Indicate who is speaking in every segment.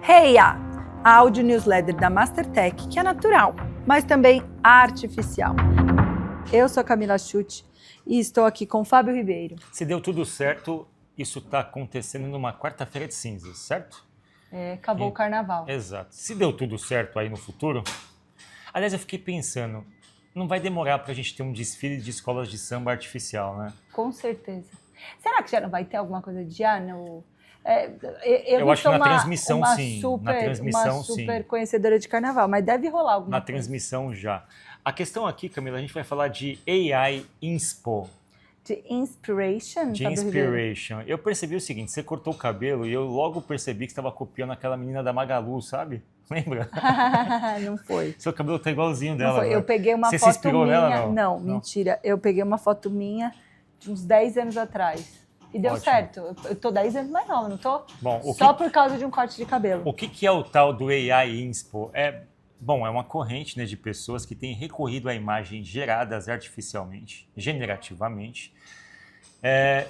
Speaker 1: Heia! A áudio newsletter da Mastertech, que é natural, mas também artificial. Eu sou a Camila Schutt e estou aqui com o Fábio Ribeiro.
Speaker 2: Se deu tudo certo, isso está acontecendo numa quarta-feira de cinzas, certo?
Speaker 1: Acabou o carnaval.
Speaker 2: Exato. Se deu tudo certo aí no futuro... Aliás, eu fiquei pensando, não vai demorar para a gente ter um desfile de escolas de samba artificial, né?
Speaker 1: Com certeza. Será que já não vai ter alguma coisa de ano?
Speaker 2: Eu acho que na transmissão, sim.
Speaker 1: Uma super conhecedora de carnaval, mas deve rolar alguma coisa.
Speaker 2: Na transmissão já. A questão aqui, Camila, a gente vai falar de AI Inspo.
Speaker 1: De inspiration?
Speaker 2: De inspiration. Eu percebi o seguinte, você cortou o cabelo e eu logo percebi que estava copiando aquela menina da Magalu, sabe? Lembra?
Speaker 1: Não foi.
Speaker 2: Seu cabelo tá igualzinho dela.
Speaker 1: Não foi. Eu peguei uma
Speaker 2: você
Speaker 1: foto
Speaker 2: se inspirou
Speaker 1: minha.
Speaker 2: Nela,
Speaker 1: não, mentira. Eu peguei uma foto minha de uns 10 anos atrás. E deu
Speaker 2: Ótimo.
Speaker 1: certo. Eu tô 10 anos mais nova, não tô?
Speaker 2: Bom,
Speaker 1: Só por causa de um corte de cabelo.
Speaker 2: O que é o tal do AI Inspo? É uma corrente, né, de pessoas que têm recorrido a imagens geradas artificialmente, generativamente,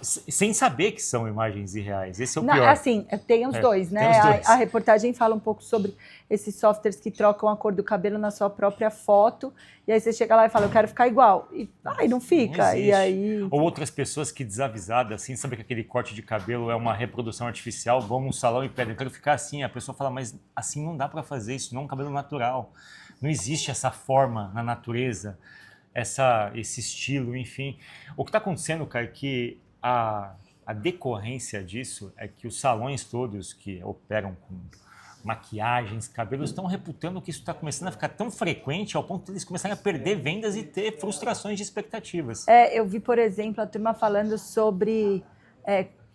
Speaker 2: sem saber que são imagens irreais. Esse é o pior.
Speaker 1: Assim, tem os dois, né?
Speaker 2: Tem os dois.
Speaker 1: A reportagem fala um pouco sobre esses softwares que trocam a cor do cabelo na sua própria foto, e aí você chega lá e fala, eu quero ficar igual. E não fica.
Speaker 2: Não
Speaker 1: e aí...
Speaker 2: Ou outras pessoas que desavisadas, assim, sabe que aquele corte de cabelo é uma reprodução artificial, vão num salão e pedem, eu quero ficar assim. A pessoa fala, mas assim não dá para fazer, isso não é um cabelo natural. Não existe essa forma na natureza. Esse estilo, enfim. O que está acontecendo, cara, é que a decorrência disso é que os salões todos que operam com maquiagens, cabelos, estão reputando que isso está começando a ficar tão frequente ao ponto de eles começarem a perder vendas e ter frustrações de expectativas.
Speaker 1: Eu vi, por exemplo, a turma falando sobre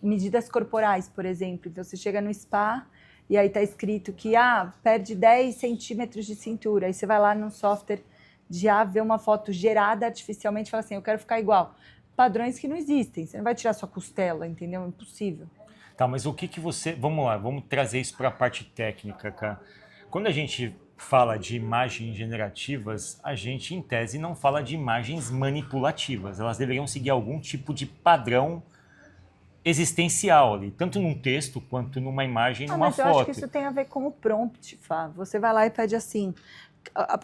Speaker 1: medidas corporais, por exemplo. Então, você chega no spa e aí está escrito que perde 10 centímetros de cintura. Aí você vai lá no software ver uma foto gerada artificialmente e fala assim, eu quero ficar igual. Padrões que não existem. Você não vai tirar sua costela, entendeu? É impossível.
Speaker 2: Tá, mas o que você... Vamos lá, vamos trazer isso para a parte técnica, cara. Quando a gente fala de imagens generativas, a gente, em tese, não fala de imagens manipulativas. Elas deveriam seguir algum tipo de padrão existencial ali, tanto num texto quanto numa imagem, numa foto.
Speaker 1: Mas eu acho que isso tem a ver com o prompt, Fá. Você vai lá e pede assim,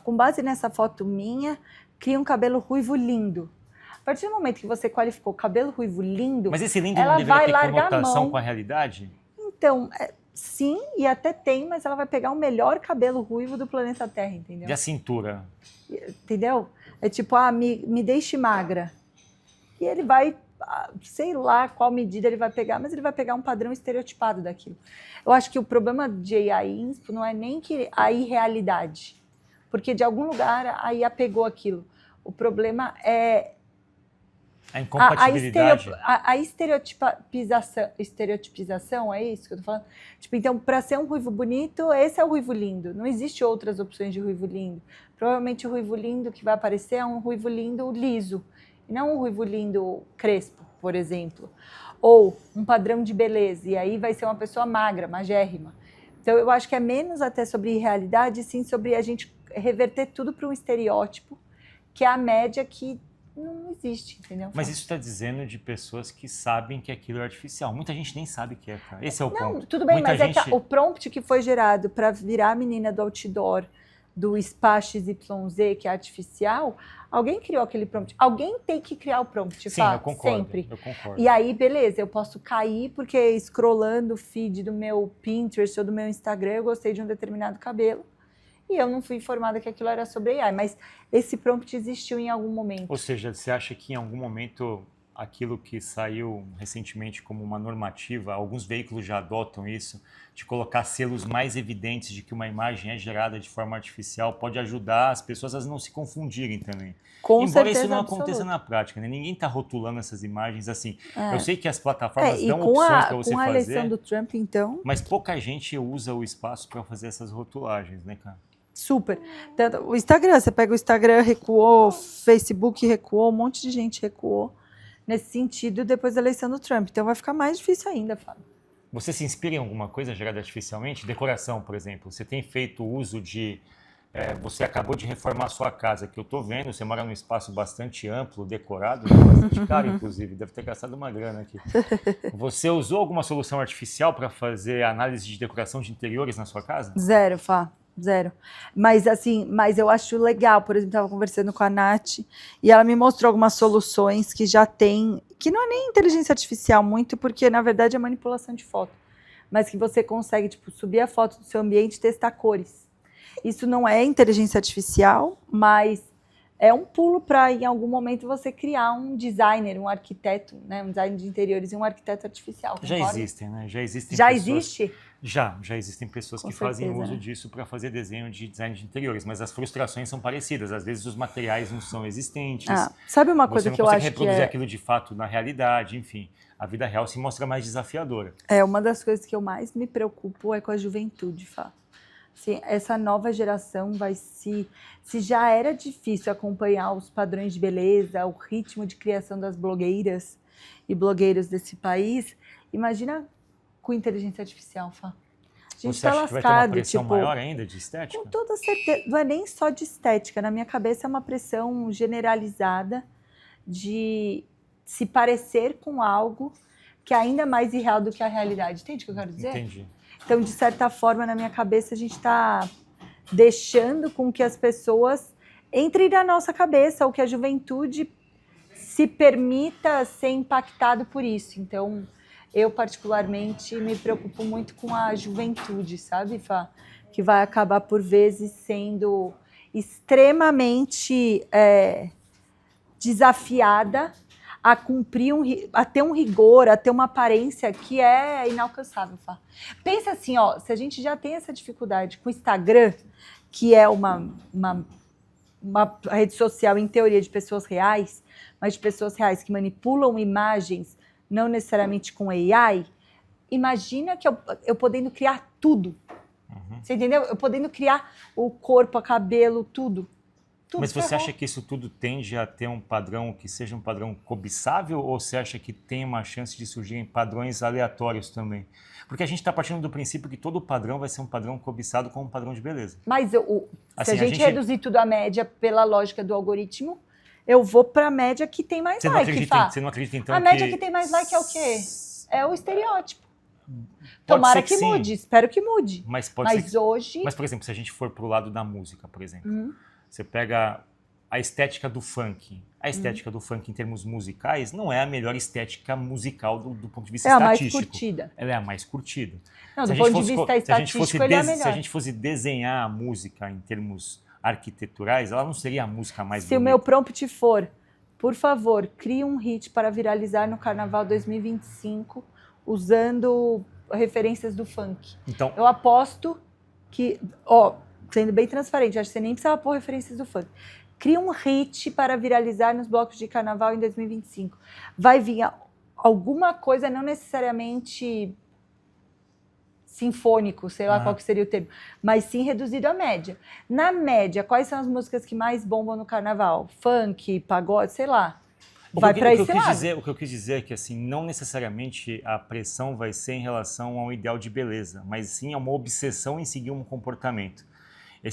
Speaker 1: com base nessa foto minha, cria um cabelo ruivo lindo. A partir do momento que você qualificou cabelo ruivo lindo,
Speaker 2: mas esse lindo não deveria ter conotação com a realidade?
Speaker 1: Então, sim, e até tem, mas ela vai pegar o melhor cabelo ruivo do planeta Terra, entendeu?
Speaker 2: E a cintura?
Speaker 1: Entendeu? É tipo, me deixe magra. E ele vai, sei lá qual medida ele vai pegar, mas ele vai pegar um padrão estereotipado daquilo. Eu acho que o problema de AI Inspo não é nem que a irrealidade, porque de algum lugar a IA pegou aquilo. O problema é
Speaker 2: a incompatibilidade.
Speaker 1: A estereotipização, é isso que eu tô falando? Tipo, então, para ser um ruivo bonito, esse é o ruivo lindo. Não existe outras opções de ruivo lindo. Provavelmente o ruivo lindo que vai aparecer é um ruivo lindo liso, e não um ruivo lindo crespo, por exemplo. Ou um padrão de beleza, e aí vai ser uma pessoa magra, magérrima. Então, eu acho que é menos até sobre realidade, sim sobre a gente reverter tudo para um estereótipo, que é a média que não existe, entendeu?
Speaker 2: Mas isso está dizendo de pessoas que sabem que aquilo é artificial. Muita gente nem sabe que é, cara. Esse é o ponto.
Speaker 1: Não, tudo bem,
Speaker 2: Muita
Speaker 1: mas é que o prompt que foi gerado para virar a menina do outdoor, do spa XYZ, que é artificial, alguém criou aquele prompt. Alguém tem que criar o prompt,
Speaker 2: sim, eu concordo,
Speaker 1: sempre.
Speaker 2: Eu concordo.
Speaker 1: E aí, beleza, eu posso cair porque scrollando o feed do meu Pinterest ou do meu Instagram, eu gostei de um determinado cabelo. E eu não fui informada que aquilo era sobre AI, mas esse prompt existiu em algum momento.
Speaker 2: Ou seja, você acha que em algum momento aquilo que saiu recentemente como uma normativa, alguns veículos já adotam isso, de colocar selos mais evidentes de que uma imagem é gerada de forma artificial, pode ajudar as pessoas a não se confundirem também. Embora isso não aconteça na prática, né? Ninguém está rotulando essas imagens assim. Eu sei que as plataformas dão opções para você fazer.
Speaker 1: Com a eleição do Trump, então...
Speaker 2: Mas pouca gente usa o espaço para fazer essas rotulagens, né, cara?
Speaker 1: Super. Tanto, o Instagram, você pega o Instagram, recuou, Facebook recuou, um monte de gente recuou nesse sentido depois da eleição do Trump. Então vai ficar mais difícil ainda, Fábio.
Speaker 2: Você se inspira em alguma coisa gerada artificialmente? Decoração, por exemplo. Você tem feito uso de você acabou de reformar a sua casa, que eu estou vendo, você mora num espaço bastante amplo, decorado, né? Bastante caro, inclusive, deve ter gastado uma grana aqui. Você usou alguma solução artificial para fazer análise de decoração de interiores na sua casa?
Speaker 1: Zero, Fá. Zero. Mas assim, mas eu acho legal, por exemplo, estava conversando com a Nath e ela me mostrou algumas soluções que já tem, que não é nem inteligência artificial muito, porque na verdade é manipulação de foto, mas que você consegue, tipo, subir a foto do seu ambiente e testar cores. Isso não é inteligência artificial, mas é um pulo para, em algum momento, você criar um designer, um arquiteto, né? Um designer de interiores e um arquiteto artificial.
Speaker 2: Já existem, né? Já existem
Speaker 1: Já
Speaker 2: pessoas...
Speaker 1: existe?
Speaker 2: Já existem pessoas
Speaker 1: Com
Speaker 2: que
Speaker 1: certeza,
Speaker 2: fazem uso
Speaker 1: né?
Speaker 2: disso para fazer desenho de design de interiores, mas as frustrações são parecidas. Às vezes os materiais não são existentes.
Speaker 1: Sabe uma coisa que eu acho que
Speaker 2: você não consegue reproduzir aquilo de fato na realidade, enfim. A vida real se mostra mais desafiadora.
Speaker 1: Uma das coisas que eu mais me preocupo é com a juventude, Fá. Assim, essa nova geração vai se já era difícil acompanhar os padrões de beleza, o ritmo de criação das blogueiras e blogueiros desse país, imagina com inteligência artificial, Fá. A gente
Speaker 2: Você acha que vai ter uma pressão maior ainda de estética?
Speaker 1: Com toda certeza, não é nem só de estética, na minha cabeça é uma pressão generalizada de se parecer com algo que é ainda mais irreal do que a realidade. Entende o que eu quero dizer?
Speaker 2: Entendi.
Speaker 1: Então, de certa forma, na minha cabeça, a gente está deixando com que as pessoas entrem na nossa cabeça, ou que a juventude se permita ser impactado por isso. Então, eu particularmente me preocupo muito com a juventude, sabe, Fá? Que vai acabar, por vezes, sendo extremamente desafiada a cumprir, a ter um rigor, a ter uma aparência que é inalcançável, Fá. Pensa assim, ó, se a gente já tem essa dificuldade com o Instagram, que é uma rede social, em teoria, de pessoas reais, mas de pessoas reais que manipulam imagens, não necessariamente com AI, imagina que eu podendo criar tudo. Você entendeu? Eu podendo criar o corpo, o cabelo, tudo.
Speaker 2: Mas você acha que isso tudo tende a ter um padrão que seja um padrão cobiçável, ou você acha que tem uma chance de surgirem padrões aleatórios também? Porque a gente está partindo do princípio que todo padrão vai ser um padrão cobiçado como um padrão de beleza.
Speaker 1: Mas se a gente reduzir tudo à média pela lógica do algoritmo, eu vou para a média que tem mais like, Fá.
Speaker 2: Você não acredita, então,
Speaker 1: a média que tem mais like é o quê? É o estereótipo. Tomara que mude, espero que mude.
Speaker 2: Mas
Speaker 1: hoje...
Speaker 2: Mas, por exemplo, se a gente for para o lado da música, por exemplo... Você pega a estética do funk. A estética do funk, em termos musicais, não é a melhor estética musical do ponto de vista estatístico.
Speaker 1: É a mais curtida.
Speaker 2: Ela é a mais curtida.
Speaker 1: Não, do ponto de vista estatístico, ele é a melhor.
Speaker 2: Se a gente fosse desenhar a música em termos arquiteturais, ela não seria a música mais bonita.
Speaker 1: Se o meu prompt for, por favor, crie um hit para viralizar no Carnaval 2025, usando referências do funk.
Speaker 2: Então,
Speaker 1: eu aposto que... sendo bem transparente, acho que você nem precisava pôr referências do funk. Cria um hit para viralizar nos blocos de carnaval em 2025. Vai vir alguma coisa, não necessariamente sinfônico, sei lá qual que seria o termo, mas sim reduzido à média. Na média, quais são as músicas que mais bombam no carnaval? Funk, pagode, sei lá. Vai para esse lado.
Speaker 2: O que eu quis dizer é que, assim, não necessariamente a pressão vai ser em relação a um ideal de beleza, mas sim a uma obsessão em seguir um comportamento.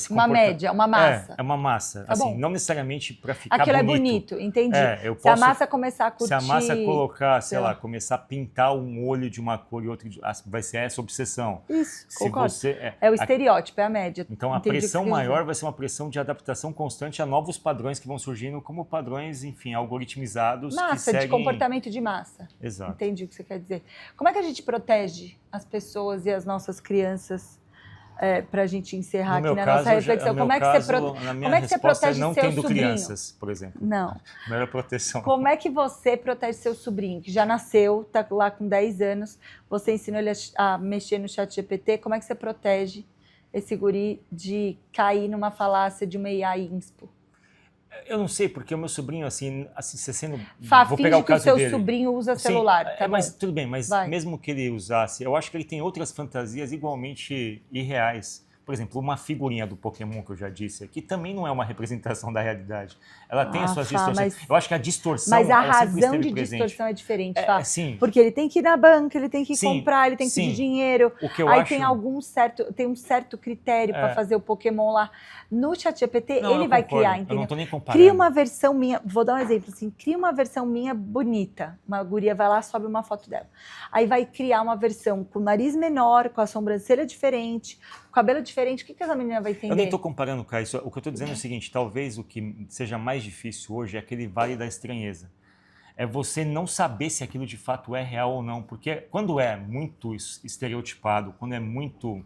Speaker 1: Uma média, uma massa.
Speaker 2: É uma massa.
Speaker 1: Tá
Speaker 2: assim,
Speaker 1: bom.
Speaker 2: não necessariamente para ficar
Speaker 1: bonito.
Speaker 2: Aquilo
Speaker 1: é bonito, entendi.
Speaker 2: Se
Speaker 1: a massa começar a curtir...
Speaker 2: Se a massa colocar, sei lá, começar a pintar um olho de uma cor e outro, vai ser essa obsessão.
Speaker 1: Isso, concordo.
Speaker 2: Você,
Speaker 1: é o estereótipo, é a média.
Speaker 2: Então, a pressão maior vai ser uma pressão de adaptação constante a novos padrões que vão surgindo, como padrões, enfim, algoritmizados.
Speaker 1: Massa,
Speaker 2: que seguem...
Speaker 1: de comportamento de massa.
Speaker 2: Exato.
Speaker 1: Entendi o que você quer dizer. Como é que a gente protege as pessoas e as nossas crianças? Para a gente encerrar aqui na nossa reflexão. Como é que você protege
Speaker 2: não
Speaker 1: seu
Speaker 2: tendo
Speaker 1: sobrinho?
Speaker 2: Crianças, por exemplo.
Speaker 1: Não.
Speaker 2: Melhor proteção.
Speaker 1: Como é que você protege seu sobrinho, que já nasceu, está lá com 10 anos, você ensinou ele a mexer no ChatGPT, como é que você protege esse guri de cair numa falácia de uma AI inspo?
Speaker 2: Eu não sei, porque o meu sobrinho, assim você sendo...
Speaker 1: Vou pegar o caso que o seu sobrinho usa celular. Tá
Speaker 2: mas tudo bem, mas mesmo que ele usasse, eu acho que ele tem outras fantasias igualmente irreais. Por por exemplo, uma figurinha do Pokémon que eu já disse aqui também não é uma representação da realidade. Ela tem as suas distorções. Eu acho que a distorção,
Speaker 1: mas a
Speaker 2: ela sempre
Speaker 1: razão
Speaker 2: esteve
Speaker 1: de
Speaker 2: presente.
Speaker 1: distorção é diferente, Fá.
Speaker 2: Sim.
Speaker 1: Porque ele tem que ir na banca, ele tem que
Speaker 2: Sim,
Speaker 1: comprar, ele tem que pedir dinheiro.
Speaker 2: O que eu
Speaker 1: aí
Speaker 2: acho...
Speaker 1: tem um certo critério para fazer o Pokémon lá. No ChatGPT, ele vai criar, entendeu?
Speaker 2: Eu não tô nem comparando.
Speaker 1: Cria uma versão minha, vou dar um exemplo assim, cria uma versão minha bonita. Uma guria vai lá, sobe uma foto dela. Aí vai criar uma versão com o nariz menor, com a sobrancelha diferente, com o cabelo diferente. O que essa menina vai entender?
Speaker 2: Eu nem tô comparando, Caio. O que eu tô dizendo é o seguinte, talvez o que seja mais difícil hoje é aquele vale da estranheza. É você não saber se aquilo de fato é real ou não. Porque quando é muito estereotipado, quando é muito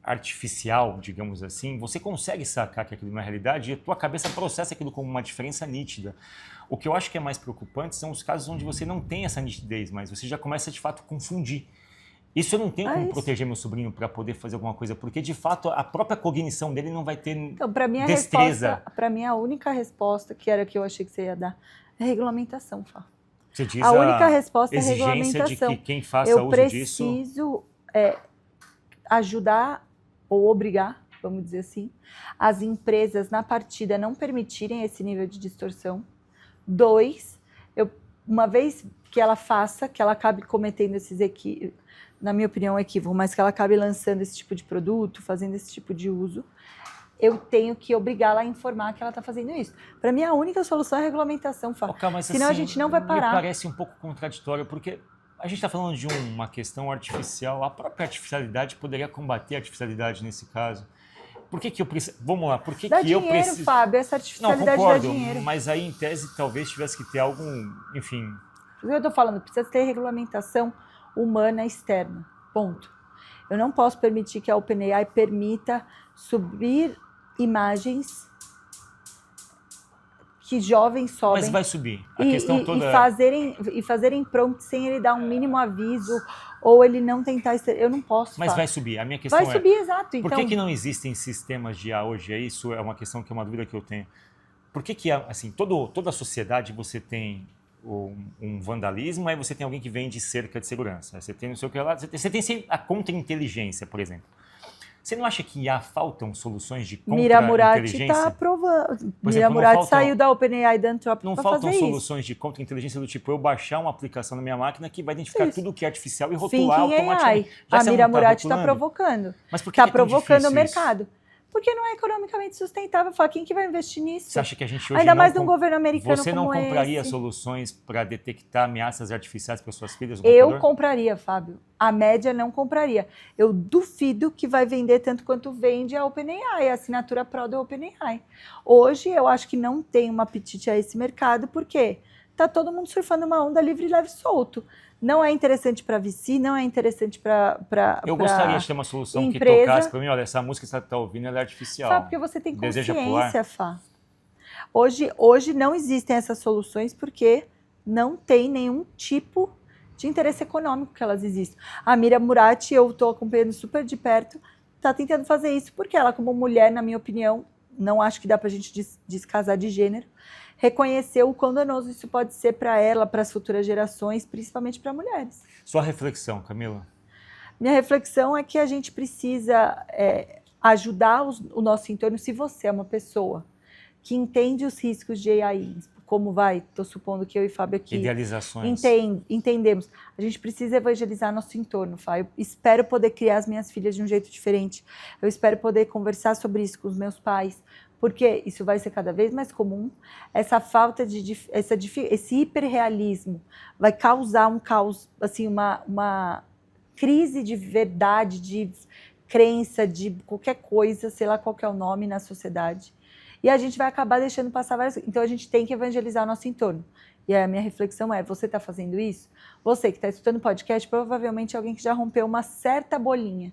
Speaker 2: artificial, digamos assim, você consegue sacar que aquilo não é realidade e a tua cabeça processa aquilo como uma diferença nítida. O que eu acho que é mais preocupante são os casos onde você não tem essa nitidez, mas você já começa de fato a confundir. Isso eu não tenho como proteger meu sobrinho para poder fazer alguma coisa, porque de fato a própria cognição dele não vai ter destreza.
Speaker 1: Para mim, a única resposta, que era que eu achei que você ia dar, é regulamentação, Fá.
Speaker 2: Você diz
Speaker 1: a única resposta é
Speaker 2: exigência
Speaker 1: regulamentação.
Speaker 2: de que quem faça uso disso...
Speaker 1: Eu preciso ajudar ou obrigar, vamos dizer assim, as empresas na partida não permitirem esse nível de distorção. 2, uma vez que ela faça, que ela acabe cometendo esses na minha opinião, equívoco, mas que ela acabe lançando esse tipo de produto, fazendo esse tipo de uso, eu tenho que obrigá-la a informar que ela está fazendo isso. Para mim, a única solução é a regulamentação, Fá. Senão a gente não vai parar.
Speaker 2: Me parece um pouco contraditório, porque a gente está falando de uma questão artificial, a própria artificialidade poderia combater a artificialidade nesse caso. Por que eu preciso... Vamos lá, por que eu preciso...
Speaker 1: Fábio, essa artificialidade
Speaker 2: não, concordo,
Speaker 1: dá dinheiro.
Speaker 2: Mas aí, em tese, talvez tivesse que ter algum... Enfim...
Speaker 1: O que eu estou falando, precisa ter regulamentação humana externa, ponto. Eu não posso permitir que a OpenAI permita subir imagens que jovens sobem.
Speaker 2: Mas vai subir. A questão toda...
Speaker 1: E fazerem prompt sem ele dar um mínimo aviso ou ele não tentar... Eu não posso.
Speaker 2: Mas vai subir. A minha questão
Speaker 1: vai subir, exato.
Speaker 2: Por que não existem sistemas de IA hoje? Isso é uma questão que é uma dúvida que eu tenho. Por que assim, toda a sociedade você tem um vandalismo, aí você tem alguém que vende cerca de segurança. Você tem não sei o que lá. Você tem a contra-inteligência, por exemplo. Você não acha que faltam soluções de contra-inteligência?
Speaker 1: Mira Murati está aprovando. Mira Murati saiu da OpenAI da Anthropic para fazer isso.
Speaker 2: Não faltam soluções de contra-inteligência do tipo eu baixar uma aplicação na minha máquina que vai identificar tudo que é artificial e rotular automaticamente.
Speaker 1: A Mira Murati está provocando.
Speaker 2: Mas por que
Speaker 1: está provocando o mercado. Porque não é economicamente sustentável. Quem que vai investir nisso?
Speaker 2: Você acha que a gente hoje
Speaker 1: ainda mais num governo americano
Speaker 2: Você não
Speaker 1: como
Speaker 2: compraria
Speaker 1: esse?
Speaker 2: soluções para detectar ameaças artificiais para suas filhas?
Speaker 1: Eu compraria, Fábio. A média não compraria. Eu duvido que vai vender tanto quanto vende a OpenAI, a assinatura Pro da OpenAI. Hoje, eu acho que não tem um apetite a esse mercado, porque está todo mundo surfando uma onda livre, leve e solto. Não é interessante para VC, não é interessante para
Speaker 2: Eu gostaria de ter uma solução
Speaker 1: empresa.
Speaker 2: Que tocasse para mim, olha, essa música que você está ouvindo ela é artificial.
Speaker 1: Fá, porque você tem consciência, Fá. Hoje não existem essas soluções porque não tem nenhum tipo de interesse econômico que elas existem. A Mira Murati, eu estou acompanhando super de perto, está tentando fazer isso porque ela, como mulher, na minha opinião, não acho que dá para a gente descasar de gênero, reconheceu o quão danoso isso pode ser para ela, para as futuras gerações, principalmente para mulheres.
Speaker 2: Sua reflexão, Camila?
Speaker 1: Minha reflexão é que a gente precisa ajudar o nosso entorno. Se você é uma pessoa que entende os riscos de AI, como estou supondo que eu e Fábio aqui...
Speaker 2: Idealizações.
Speaker 1: Entendemos. A gente precisa evangelizar nosso entorno, Fá. Eu espero poder criar as minhas filhas de um jeito diferente. Eu espero poder conversar sobre isso com os meus pais, porque isso vai ser cada vez mais comum. Essa falta esse hiperrealismo vai causar um caos, assim, uma crise de verdade, de crença, de qualquer coisa, sei lá qual que é o nome na sociedade. E a gente vai acabar deixando passar várias coisas. Então a gente tem que evangelizar o nosso entorno. E a minha reflexão é, você está fazendo isso? Você que está escutando podcast, provavelmente é alguém que já rompeu uma certa bolinha.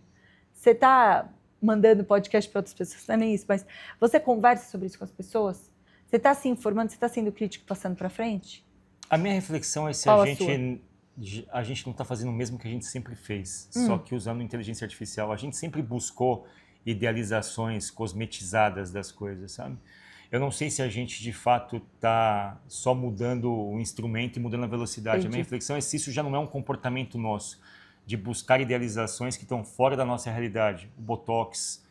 Speaker 1: Você está mandando podcast para outras pessoas, não é nem isso, mas você conversa sobre isso com as pessoas? Você está se informando, você está sendo crítico, passando para frente?
Speaker 2: A minha reflexão é se a gente não está fazendo o mesmo que a gente sempre fez, só que usando inteligência artificial. A gente sempre buscou idealizações cosmetizadas das coisas, sabe? Eu não sei se a gente, de fato, está só mudando o instrumento e mudando a velocidade. Entendi. A minha reflexão é se isso já não é um comportamento nosso, de buscar idealizações que estão fora da nossa realidade. O Botox,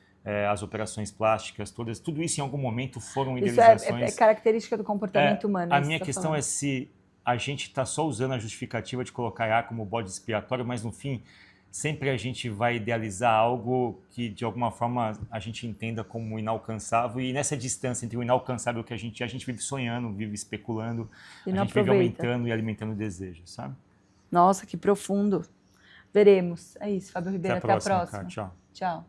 Speaker 2: as operações plásticas, todas, tudo isso em algum momento foram idealizações.
Speaker 1: Isso é característica do comportamento humano.
Speaker 2: A minha questão é se a gente está só usando a justificativa de colocar A como bode expiatório, mas no fim sempre a gente vai idealizar algo que de alguma forma a gente entenda como inalcançável, e nessa distância entre o inalcançável que a gente vive sonhando, vive especulando, a gente vive aumentando e alimentando o desejo, sabe?
Speaker 1: Nossa, que profundo. Veremos. É isso, Fábio Ribeiro. Até a próxima.
Speaker 2: Cara. Tchau.
Speaker 1: Tchau.